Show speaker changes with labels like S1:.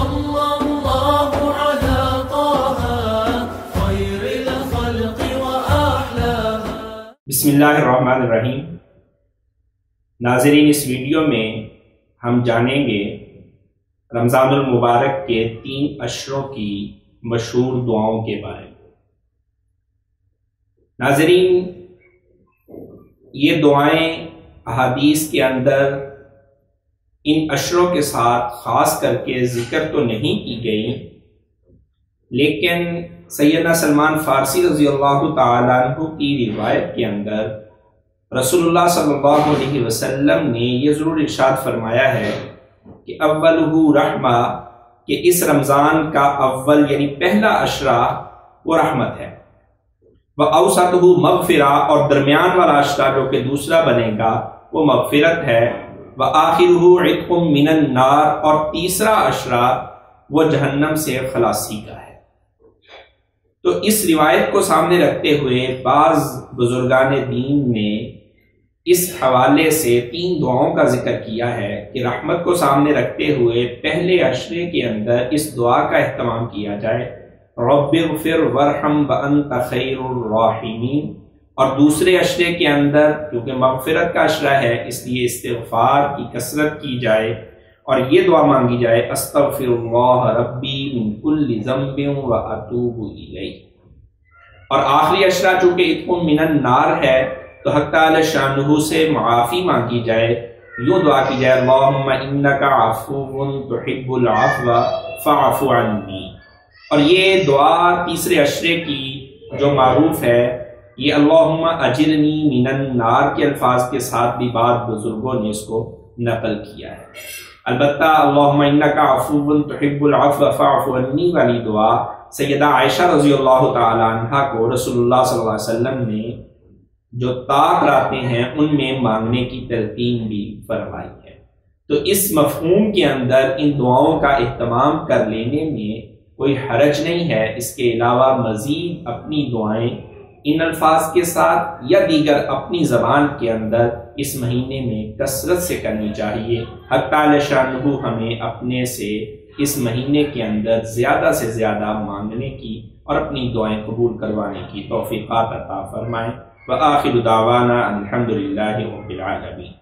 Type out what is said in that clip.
S1: صلى الله على طه خير الخلق وأحلاها.
S2: بسم اللہ الرحمن الرحیم. ناظرین، اس ویڈیو میں ہم جانیں گے رمضان المبارک کے 3 اشروں کی مشہور دعاؤں کے بارے میں. ناظرین، یہ دعائیں احادیث کے اندر ان اشروں کے ساتھ خاص کر کے ذکر تو نہیں کی گئی، لیکن سیدنا سلمان فارسی رضی اللہ تعالیٰ عنہ کی روایت کے اندر رسول اللہ صلی اللہ علیہ وسلم نے یہ ضرور ارشاد فرمایا ہے کہ اولہ رحمہ، کہ اس رمضان کا اول یعنی پہلا عشرہ وہ رحمت ہے، وَأَوْسَطُهُ مغفرہ، اور درمیان والا عشرہ جو کہ دوسرا بنے گا وہ مغفرت ہے، وَآخِرُهُ عِتْقٌ مِّنَ النَّارِ، اور تیسرا عشرہ وہ جہنم سے خلاصی کا ہے. تو اس روایت کو سامنے رکھتے ہوئے بعض بزرگان دین نے اس حوالے سے 3 دعاؤں کا ذکر کیا ہے کہ رحمت کو سامنے رکھتے ہوئے پہلے عشرے کے اندر اس دعا کا اہتمام کیا جائے، رب اغفر وارحم وانت خیر الراحمین، اور دوسرے عشرے کے اندر کیونکہ مغفرت کا عشرہ ہے اس لیے استغفار کی کثرت کی جائے اور یہ دعا مانگی جائے، استغفر اللہ ربی من کل ذنب واتوب الیہ. اور آخری عشرہ چونکہ عتق من النار ہے تو حق تعالی شانہ سے معافی مانگی جائے، یوں دعا کی جائے، اللہم انک عفو تحب العفو فاعف عنی. اور یہ دعا تیسرے عشرے کی جو معروف ہے، یہ اللہم اجرنی من النار کے الفاظ کے ساتھ بھی بعض بزرگوں نے اس کو نقل کیا ہے. البتہ اللہم انک عفو تحب العفو فاعف عنی والی دعا سیدہ عائشہ رضی اللہ تعالی عنہ کو رسول اللہ صلی اللہ علیہ وسلم نے جو طاق راتیں ہیں ان میں مانگنے کی تلقین بھی فرمائی ہے. تو اس مفہوم کے اندر ان دعاؤں کا اہتمام کر لینے میں کوئی حرج نہیں ہے. اس کے علاوہ مزید اپنی دعائیں ان الفاظ کے ساتھ یا دیگر اپنی زبان کے اندر اس مہینے میں کثرت سے کرنی چاہیے. حق تعالی شانہ ہمیں اپنے سے اس مہینے کے اندر زیادہ سے زیادہ مانگنے کی اور اپنی دعائیں قبول کروانے کی توفیقات عطا فرمائیں. وآخر دعوانا الحمدللہ رب العالمین.